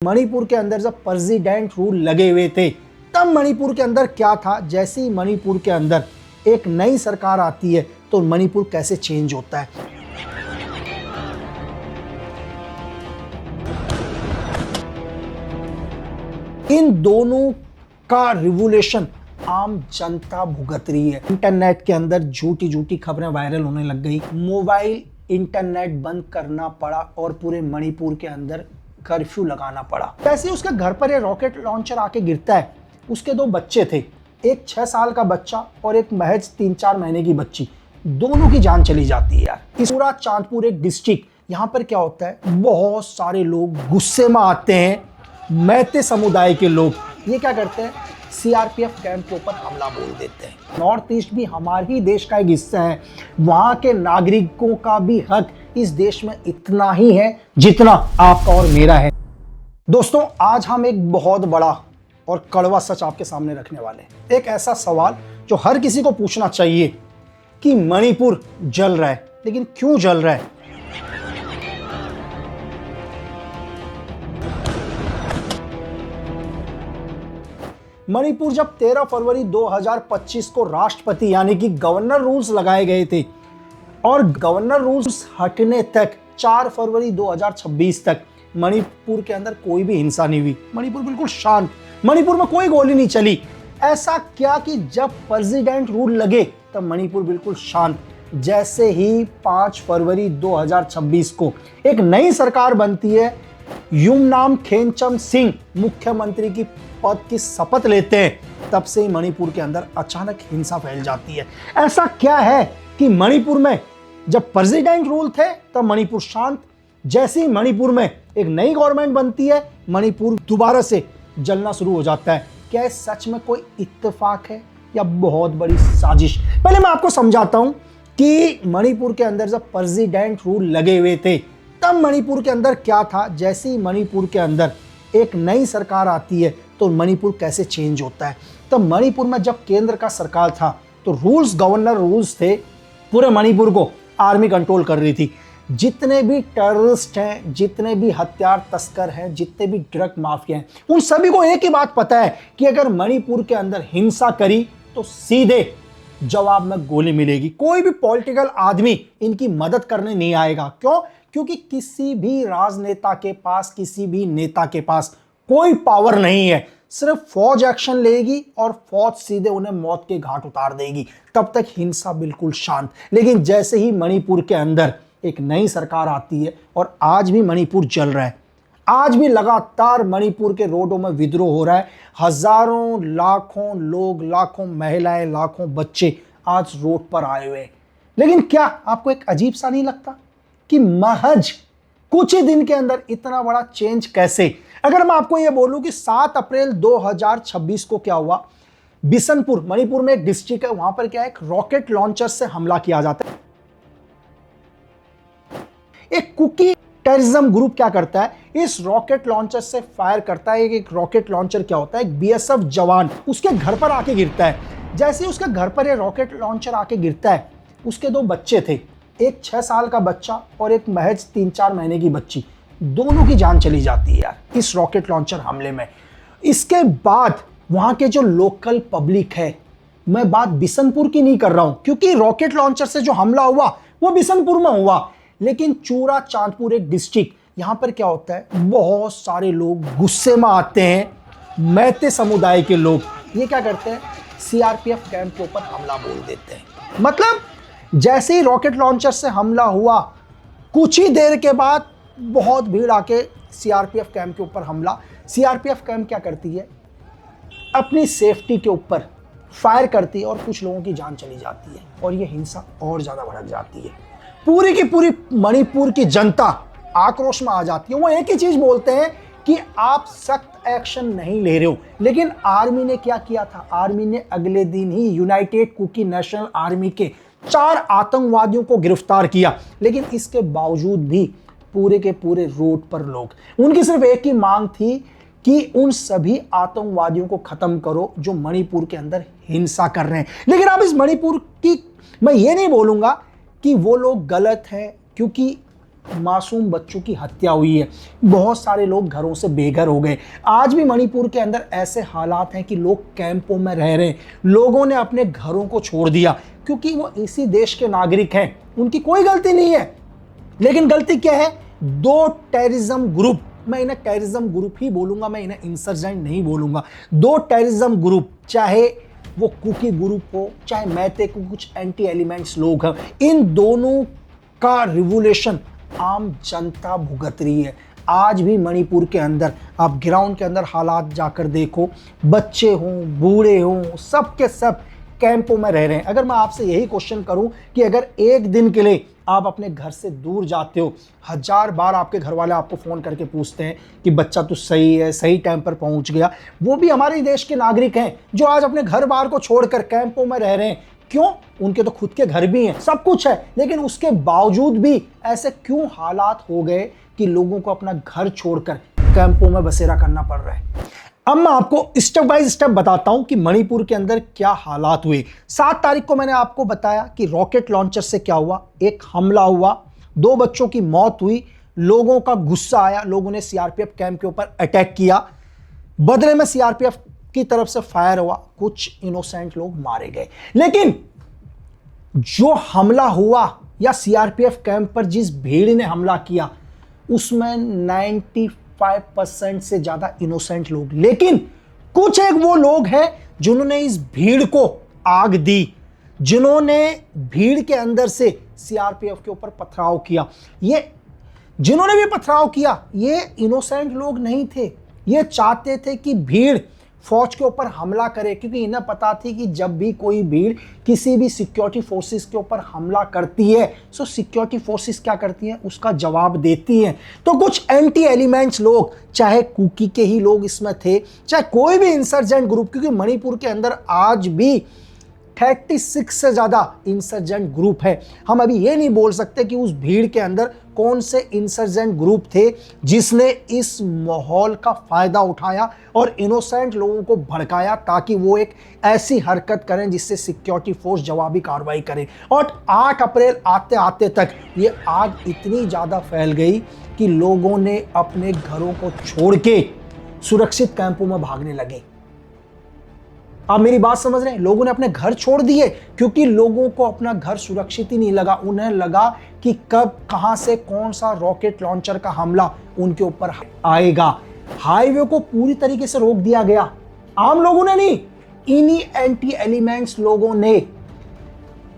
मणिपुर के अंदर जब प्रेसिडेंट रूल लगे हुए थे तब मणिपुर के अंदर क्या था। जैसे ही मणिपुर के अंदर एक नई सरकार आती है तो मणिपुर कैसे चेंज होता है। इन दोनों का रिवोल्यूशन आम जनता भुगत रही है। इंटरनेट के अंदर झूठी झूठी खबरें वायरल होने लग गई, मोबाइल इंटरनेट बंद करना पड़ा और पूरे मणिपुर के अंदर कर्फ्यू लगाना पड़ा। जैसे ही उसके घर पर ये रॉकेट लॉन्चर आके गिरता है, उसके दो बच्चे थे, एक 6 साल का बच्चा और एक महज 3-4 महीने की बच्ची, दोनों की जान चली जाती है यार। इस पूरा चांदपुर एक डिस्ट्रिक्ट, यहाँ पर क्या होता है, बहुत सारे लोग गुस्से में आते हैं। मैते समुदाय के लोग ये क्या करते हैं, सीआरपीएफ कैंप के ऊपर हमला बोल देते हैं। नॉर्थ ईस्ट भी हमारे ही देश का एक हिस्सा है, वहां के नागरिकों का भी हक इस देश में इतना ही है जितना आपका और मेरा है। दोस्तों, आज हम एक बहुत बड़ा और कड़वा सच आपके सामने रखने वाले हैं। एक ऐसा सवाल जो हर किसी को पूछना चाहिए कि मणिपुर जल रहा है, लेकिन क्यों जल रहा है। मणिपुर जब 13 फरवरी 2025 को राष्ट्रपति यानी कि गवर्नर रूल्स लगाए गए थे और गवर्नर रूल्स हटने तक 4 फरवरी 2026 तक मणिपुर के अंदर कोई भी हिंसा नहीं हुई। मणिपुर बिल्कुल शांत, मणिपुर में कोई गोली नहीं चली। ऐसा क्या कि जब प्रेसिडेंट रूल लगे तब मणिपुर बिल्कुल शांत। जैसे ही 5 फरवरी 2026 को एक नई सरकार बनती है, युमनाम खेमचंद सिंह मुख्यमंत्री की पद की शपथ लेते हैं, तब से ही मणिपुर के अंदर अचानक हिंसा फैल जाती है। ऐसा क्या है कि मणिपुर में जब प्रेसिडेंट रूल थे तब मणिपुर शांत, जैसे ही मणिपुर में एक नई गवर्नमेंट बनती है मणिपुर दोबारा से जलना शुरू हो जाता है। क्या सच में कोई इत्तेफाक है या बहुत बड़ी साजिश। पहले मैं आपको समझाता हूं कि मणिपुर के अंदर जब प्रेसिडेंट रूल लगे हुए थे तब मणिपुर के अंदर क्या था। जैसे ही मणिपुर के अंदर एक नई सरकार आती है तो मणिपुर कैसे चेंज होता है। तो मणिपुर में जब केंद्र का सरकार था तो रूल्स, गवर्नर रूल्स थे, पूरे मणिपुर को आर्मी कंट्रोल कर रही थी। जितने भी टेररिस्ट हैं, जितने भी हथियार तस्कर हैं, जितने भी ड्रग माफिया हैं, उन सभी को एक ही बात पता है कि अगर मणिपुर के अंदर हिंसा करी तो सीधे जवाब में गोली मिलेगी। कोई भी पॉलिटिकल आदमी इनकी मदद करने नहीं आएगा। क्यों? क्योंकि किसी भी राजनेता के पास, किसी भी नेता के पास कोई पावर नहीं है। सिर्फ फौज एक्शन लेगी और फौज सीधे उन्हें मौत के घाट उतार देगी। तब तक हिंसा बिल्कुल शांत। लेकिन जैसे ही मणिपुर के अंदर एक नई सरकार आती है, और आज भी मणिपुर जल रहा है, आज भी लगातार मणिपुर के रोडों में विद्रोह हो रहा है। हजारों, लाखों लोग, लाखों महिलाएं, लाखों बच्चे आज रोड पर आए हुए हैं। लेकिन क्या आपको एक अजीब सा नहीं लगता कि महज कुछ ही दिन के अंदर इतना बड़ा चेंज कैसे। अगर मैं आपको यह बोलूं कि 7 अप्रैल 2026 को क्या हुआ, बिशनपुर मणिपुर में एक डिस्ट्रिक्ट है, वहां पर क्या है, एक रॉकेट लॉन्चर से हमला किया जाता है। एक कुकी टेररिज्म ग्रुप क्या करता है, इस रॉकेट लॉन्चर से फायर करता है। एक रॉकेट लॉन्चर क्या होता है, एक बीएसएफ जवान उसके घर पर आके गिरता है। जैसे ही उसके घर पर ये रॉकेट लॉन्चर आके गिरता है, उसके दो बच्चे थे, एक 6 साल का बच्चा और एक महज 3-4 महीने की बच्ची, दोनों की जान चली जाती है यार इस रॉकेट लॉन्चर हमले में। इसके बाद वहां के जो लोकल पब्लिक है, मैं बात बिशनपुर की नहीं कर रहा हूं क्योंकि रॉकेट लॉन्चर से जो हमला हुआ वो बिशनपुर में हुआ, लेकिन चूरा चांदपुर एक डिस्ट्रिक्ट, यहां पर क्या होता है, बहुत सारे लोग गुस्से में आते हैं। मैते समुदाय के लोग ये क्या करते हैं, सीआरपीएफ कैंप के ऊपर हमला बोल देते हैं। मतलब जैसे ही रॉकेट लॉन्चर से हमला हुआ, कुछ ही देर के बाद बहुत भीड़ आके सीआरपीएफ कैंप के ऊपर हमला। सीआरपीएफ कैंप क्या करती है, अपनी सेफ्टी के ऊपर फायर करती है और कुछ लोगों की जान चली जाती है और ये हिंसा और ज्यादा भड़क जाती है। पूरी की पूरी मणिपुर की जनता आक्रोश में आ जाती है। वो एक ही चीज बोलते हैं कि आप सख्त एक्शन नहीं ले रहे हो। लेकिन आर्मी ने क्या किया था, आर्मी ने अगले दिन ही यूनाइटेड कुकी नेशनल आर्मी के 4 आतंकवादियों को गिरफ्तार किया। लेकिन इसके बावजूद भी पूरे के पूरे रोड पर लोग, उनकी सिर्फ एक ही मांग थी कि उन सभी आतंकवादियों को खत्म करो जो मणिपुर के अंदर हिंसा कर रहे हैं। लेकिन अब इस मणिपुर की मैं ये नहीं बोलूंगा कि वो लोग गलत हैं, क्योंकि मासूम बच्चों की हत्या हुई है, बहुत सारे लोग घरों से बेघर हो गए। आज भी मणिपुर के अंदर ऐसे हालात हैं कि लोग कैंपों में रह रहे हैं, लोगों ने अपने घरों को छोड़ दिया क्योंकि वो इसी देश के नागरिक हैं, उनकी कोई गलती नहीं है। लेकिन गलती क्या है? दो टेररिज्म ग्रुप, मैं इन्हें टेररिज्म ग्रुप ही बोलूंगा, मैं इन्हें इंसर्जेंट नहीं बोलूंगा। दो टेररिज्म ग्रुप, चाहे वो कुकी ग्रुप हो चाहे मैते को कुछ एंटी एलिमेंट्स लोग हैं, इन दोनों का रिवोल्यूशन आम जनता भुगत रही है। आज भी मणिपुर के अंदर आप ग्राउंड के अंदर हालात जाकर देखो, बच्चे हों बूढ़े हों सब के सब कैंपों में रह रहे हैं। अगर मैं आपसे यही क्वेश्चन करूं कि अगर एक दिन के लिए आप अपने घर से दूर जाते हो, 1000 बार आपके घर वाले आपको फ़ोन करके पूछते हैं कि बच्चा तो सही है, सही टाइम पर पहुंच गया। वो भी हमारे देश के नागरिक हैं जो आज अपने घर बार को छोड़कर कैंपों में रह रहे हैं। क्यों? उनके तो खुद के घर भी हैं, सब कुछ है, लेकिन उसके बावजूद भी ऐसे क्यों हालात हो गए कि लोगों को अपना घर छोड़कर कैंपों में बसेरा करना पड़ रहा है। अब मैं आपको स्टेप बाय स्टेप बताता हूं कि मणिपुर के अंदर क्या हालात हुए। 7 तारीख को मैंने आपको बताया कि रॉकेट लॉन्चर से क्या हुआ, एक हमला हुआ, 2 बच्चों की मौत हुई, लोगों का गुस्सा आया, लोगों ने सीआरपीएफ कैंप के ऊपर अटैक किया, बदले में सीआरपीएफ की तरफ से फायर हुआ, कुछ इनोसेंट लोग मारे गए। लेकिन जो हमला हुआ या सीआरपीएफ कैंप पर जिस भीड़ ने हमला किया उसमें 95% से ज्यादा इनोसेंट लोग, लेकिन कुछ एक वो लोग हैं जिन्होंने इस भीड़ को आग दी, जिन्होंने भीड़ के अंदर से सीआरपीएफ के ऊपर पथराव किया। ये जिन्होंने भी पथराव किया ये इनोसेंट लोग नहीं थे, ये चाहते थे कि भीड़ फौज के ऊपर हमला करे, क्योंकि इन्हें पता थी कि जब भी कोई भीड़ किसी भी सिक्योरिटी फोर्सेस के ऊपर हमला करती है तो सिक्योरिटी फोर्सेस क्या करती हैं, उसका जवाब देती हैं। तो कुछ एंटी एलिमेंट्स लोग, चाहे कुकी के ही लोग इसमें थे, चाहे कोई भी इंसर्जेंट ग्रुप, क्योंकि मणिपुर के अंदर आज भी 36 से ज़्यादा इंसर्जेंट ग्रुप है। हम अभी ये नहीं बोल सकते कि उस भीड़ के अंदर कौन से इंसर्जेंट ग्रुप थे जिसने इस माहौल का फ़ायदा उठाया और इनोसेंट लोगों को भड़काया ताकि वो एक ऐसी हरकत करें जिससे सिक्योरिटी फोर्स जवाबी कार्रवाई करे। और 8 अप्रैल आते आते तक ये आग इतनी ज़्यादा फैल गई कि लोगों ने अपने घरों को छोड़ के सुरक्षित कैंपों में भागने लगे। आप मेरी बात समझ रहे हैं? लोगों ने अपने घर छोड़ दिए क्योंकि लोगों को अपना घर सुरक्षित ही नहीं लगा। उन्हें लगा कि कब कहां से कौन सा रॉकेट लॉन्चर का हमला उनके ऊपर आएगा। हाईवे को पूरी तरीके से रोक दिया गया, आम लोगों ने नहीं, इन्हीं एंटी एलिमेंट्स लोगों ने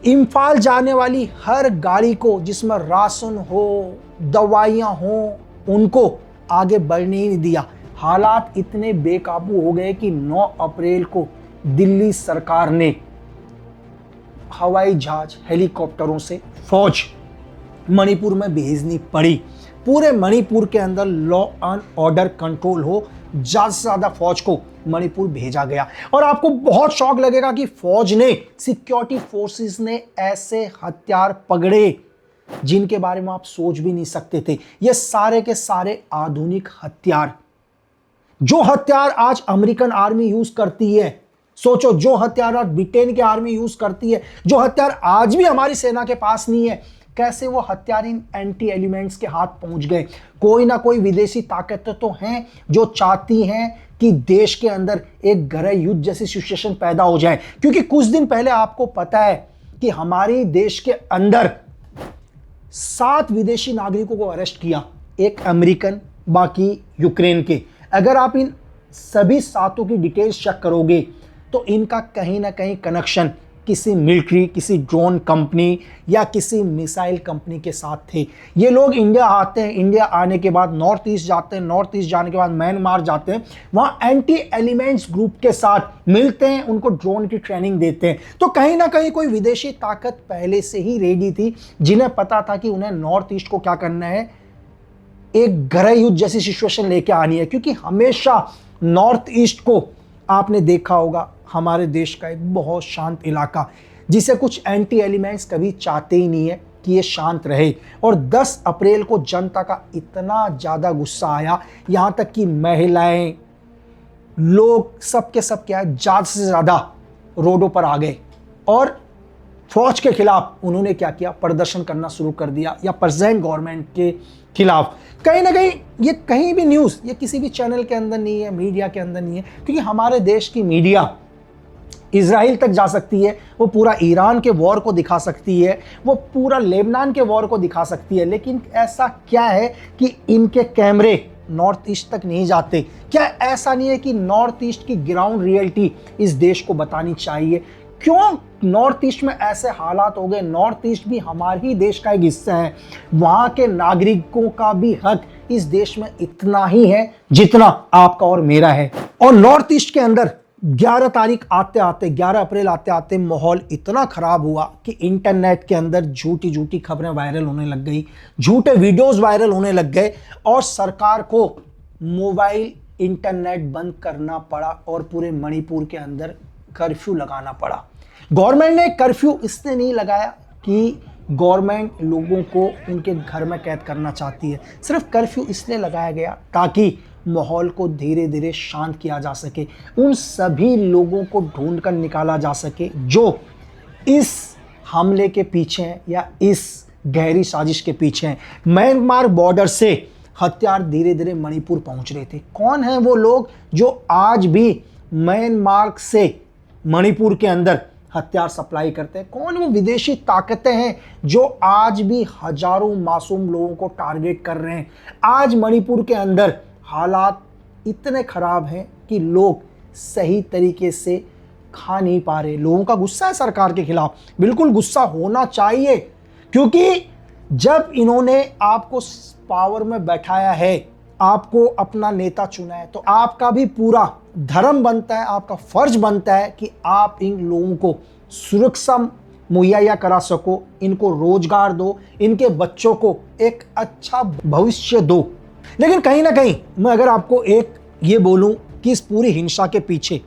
इम्फाल जाने वाली हर गाड़ी को जिसमें राशन हो दवाइयां हो उनको आगे बढ़ने ही नहीं दिया। हालात इतने बेकाबू हो गए कि 9 अप्रैल को दिल्ली सरकार ने हवाई जहाज हेलीकॉप्टरों से फौज मणिपुर में भेजनी पड़ी। पूरे मणिपुर के अंदर लॉ एंड ऑर्डर कंट्रोल हो, ज्यादा से ज्यादा फौज को मणिपुर भेजा गया। और आपको बहुत शौक लगेगा कि फौज ने, सिक्योरिटी फोर्सेस ने ऐसे हथियार पकड़े जिनके बारे में आप सोच भी नहीं सकते थे। ये सारे के सारे आधुनिक हथियार, जो हथियार आज अमेरिकन आर्मी यूज करती है, सोचो जो हथियार आज ब्रिटेन की आर्मी यूज करती है, जो हथियार आज भी हमारी सेना के पास नहीं है, कैसे वो हथियार इन एंटी एलिमेंट्स के हाथ पहुंच गए। कोई ना कोई विदेशी ताकतें तो हैं जो चाहती हैं कि देश के अंदर एक गृह युद्ध जैसी सिचुएशन पैदा हो जाए। क्योंकि कुछ दिन पहले आपको पता है कि हमारे देश के अंदर 7 विदेशी नागरिकों को अरेस्ट किया, एक अमेरिकन, बाकी यूक्रेन के। अगर आप इन सभी 7 की डिटेल्स चेक करोगे तो इनका कहीं ना कहीं कनेक्शन किसी मिलिट्री, किसी ड्रोन कंपनी या किसी मिसाइल कंपनी के साथ थे। ये लोग इंडिया आते हैं, इंडिया आने के बाद नॉर्थ ईस्ट जाते हैं, नॉर्थ ईस्ट जाने के बाद म्यांमार जाते हैं, वहाँ एंटी एलिमेंट्स ग्रुप के साथ मिलते हैं, उनको ड्रोन की ट्रेनिंग देते हैं। तो कहीं ना कहीं कोई विदेशी ताकत पहले से ही रेडी थी, जिन्हें पता था कि उन्हें नॉर्थ ईस्ट को क्या करना है, एक गृह युद्ध जैसी सिचुएशन लेके आनी है। क्योंकि हमेशा नॉर्थ ईस्ट को आपने देखा होगा हमारे देश का एक बहुत शांत इलाका, जिसे कुछ एंटी एलिमेंट्स कभी चाहते ही नहीं है कि ये शांत रहे। और 10 अप्रैल को जनता का इतना ज़्यादा गुस्सा आया, यहाँ तक कि महिलाएं, लोग, सब के सब क्या है, ज़्यादा से ज़्यादा रोडों पर आ गए और फौज के खिलाफ उन्होंने क्या किया, प्रदर्शन करना शुरू कर दिया, या प्रेजेंट गवर्नमेंट के खिलाफ। कहीं ना कहीं ये कहीं भी न्यूज़, ये किसी भी चैनल के अंदर नहीं है, मीडिया के अंदर नहीं है, क्योंकि हमारे देश की मीडिया इजराइल तक जा सकती है, वो पूरा ईरान के वॉर को दिखा सकती है, वो पूरा लेबनान के वॉर को दिखा सकती है, लेकिन ऐसा क्या है कि इनके कैमरे नॉर्थ ईस्ट तक नहीं जाते? क्या ऐसा नहीं है कि नॉर्थ ईस्ट की ग्राउंड रियलिटी इस देश को बतानी चाहिए? क्यों नॉर्थ ईस्ट में ऐसे हालात हो गए? नॉर्थ ईस्ट भी हमारे ही देश का एक हिस्सा है, वहां के नागरिकों का भी हक इस देश में इतना ही है जितना आपका और मेरा है। और नॉर्थ ईस्ट के अंदर 11 तारीख आते आते, 11 अप्रैल आते आते माहौल इतना खराब हुआ कि इंटरनेट के अंदर झूठी झूठी खबरें वायरल होने लग गई, झूठे वीडियोस वायरल होने लग गए, और सरकार को मोबाइल इंटरनेट बंद करना पड़ा और पूरे मणिपुर के अंदर कर्फ्यू लगाना पड़ा। गवर्नमेंट ने कर्फ्यू इसलिए नहीं लगाया कि गवर्नमेंट लोगों को उनके घर में कैद करना चाहती है, सिर्फ कर्फ्यू इसलिए लगाया गया ताकि माहौल को धीरे धीरे शांत किया जा सके, उन सभी लोगों को ढूंढ कर निकाला जा सके जो इस हमले के पीछे हैं या इस गहरी साजिश के पीछे हैं। म्यांमार बॉर्डर से हथियार धीरे धीरे मणिपुर पहुंच रहे थे। कौन है वो लोग जो आज भी म्यांमार से मणिपुर के अंदर हथियार सप्लाई करते हैं? कौन वो विदेशी ताकतें हैं जो आज भी हजारों मासूम लोगों को टारगेट कर रहे हैं? आज मणिपुर के अंदर हालात इतने खराब हैं कि लोग सही तरीके से खा नहीं पा रहे। लोगों का गुस्सा है सरकार के खिलाफ, बिल्कुल गुस्सा होना चाहिए, क्योंकि जब इन्होंने आपको पावर में बैठाया है, आपको अपना नेता चुना है, तो आपका भी पूरा धर्म बनता है, आपका फर्ज बनता है कि आप इन लोगों को सुरक्षा मुहैया करा सको, इनको रोजगार दो, इनके बच्चों को एक अच्छा भविष्य दो। लेकिन कहीं ना कहीं मैं अगर आपको एक ये बोलूं कि इस पूरी हिंसा के पीछे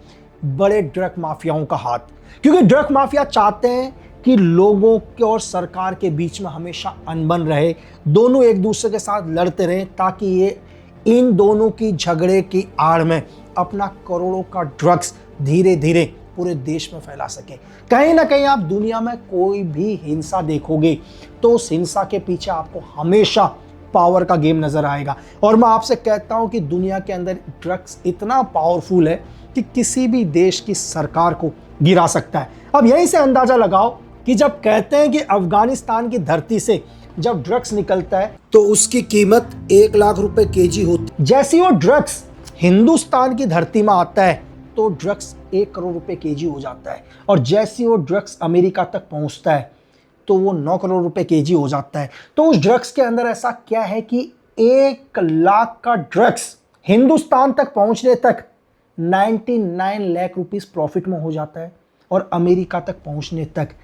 बड़े ड्रग माफियाओं का हाथ, क्योंकि ड्रग माफिया चाहते हैं कि लोगों के और सरकार के बीच में हमेशा अनबन रहे, दोनों एक दूसरे के साथ लड़ते रहे, ताकि ये इन दोनों की झगड़े की आड़ में अपना करोड़ों का ड्रग्स धीरे धीरे पूरे देश में फैला सके। कहीं ना कहीं आप दुनिया में कोई भी हिंसा देखोगे तो उस हिंसा के पीछे आपको हमेशा पावर का गेम नजर आएगा। और मैं आपसे कहता हूं कि दुनिया के अंदर ड्रग्स इतना पावरफुल है कि किसी भी देश की सरकार को गिरा सकता है। अब यहीं से अंदाजा लगाओ कि जब कहते हैं कि अफगानिस्तान की धरती से जब ड्रग्स निकलता है तो उसकी कीमत 1 लाख रुपए केजी होती, जैसी वो ड्रग्स हिंदुस्तान की धरती में आता है तो ड्रग्स 1 करोड़ रुपए केजी हो जाता है, और जैसी वो ड्रग्स अमेरिका तक पहुंचता है तो वो 9 करोड़ रुपए केजी हो जाता है। तो उस ड्रग्स के अंदर ऐसा क्या है कि 1 लाख का ड्रग्स हिंदुस्तान तक पहुंचने तक 99 लाख रुपीस प्रॉफिट में हो जाता है, और अमेरिका तक पहुंचने तक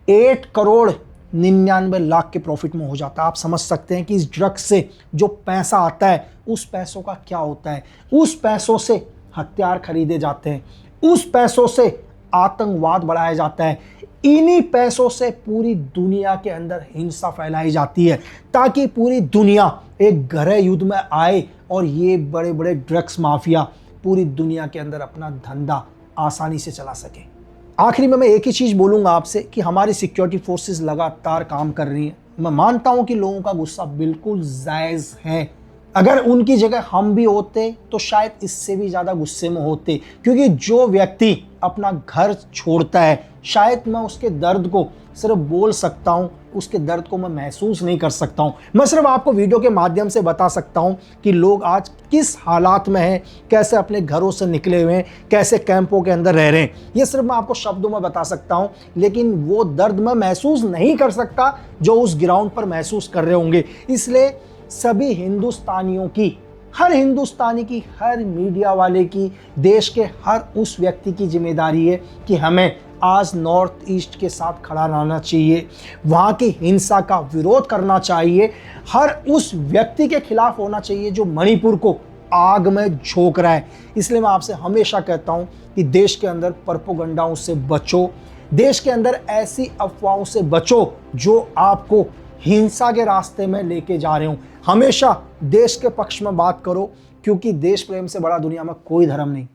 8 करोड़ 99 लाख के प्रॉफिट में हो जाता है। आप समझ सकते हैं कि इस ड्रग्स से जो पैसा आता है उस पैसों का क्या होता है। उस पैसों से हथियार खरीदे जाते हैं, उस पैसों से आतंकवाद बढ़ाया जाता है, इन्हीं पैसों से पूरी दुनिया के अंदर हिंसा फैलाई जाती है, ताकि पूरी दुनिया एक गृह युद्ध में आए और ये बड़े बड़े ड्रग्स माफिया पूरी दुनिया के अंदर अपना धंधा आसानी से चला सके। आखिरी में मैं एक ही चीज़ बोलूँगा आपसे कि हमारी सिक्योरिटी फोर्सेस लगातार काम कर रही हैं। मैं मानता हूँ कि लोगों का गुस्सा बिल्कुल जायज़ है, अगर उनकी जगह हम भी होते तो शायद इससे भी ज़्यादा गुस्से में होते, क्योंकि जो व्यक्ति अपना घर छोड़ता है, शायद मैं उसके दर्द को सिर्फ बोल सकता हूँ, उसके दर्द को मैं महसूस नहीं कर सकता हूँ। मैं सिर्फ आपको वीडियो के माध्यम से बता सकता हूँ कि लोग आज किस हालात में हैं, कैसे अपने घरों से निकले हुए हैं, कैसे कैंपों के अंदर रह रहे हैं। ये सिर्फ मैं आपको शब्दों में बता सकता हूँ, लेकिन वो दर्द मैं महसूस नहीं कर सकता जो उस ग्राउंड पर महसूस कर रहे होंगे। इसलिए सभी हिंदुस्तानियों की, हर हिंदुस्तानी की, हर मीडिया वाले की, देश के हर उस व्यक्ति की जिम्मेदारी है कि हमें आज नॉर्थ ईस्ट के साथ खड़ा रहना चाहिए, वहाँ की हिंसा का विरोध करना चाहिए, हर उस व्यक्ति के खिलाफ होना चाहिए जो मणिपुर को आग में झोंक रहा है। इसलिए मैं आपसे हमेशा कहता हूँ कि देश के अंदर प्रोपेगेंडाओं से बचो, देश के अंदर ऐसी अफवाहों से बचो जो आपको हिंसा के रास्ते में लेके जा रहे हो। हमेशा देश के पक्ष में बात करो, क्योंकि देश प्रेम से बड़ा दुनिया में कोई धर्म नहीं।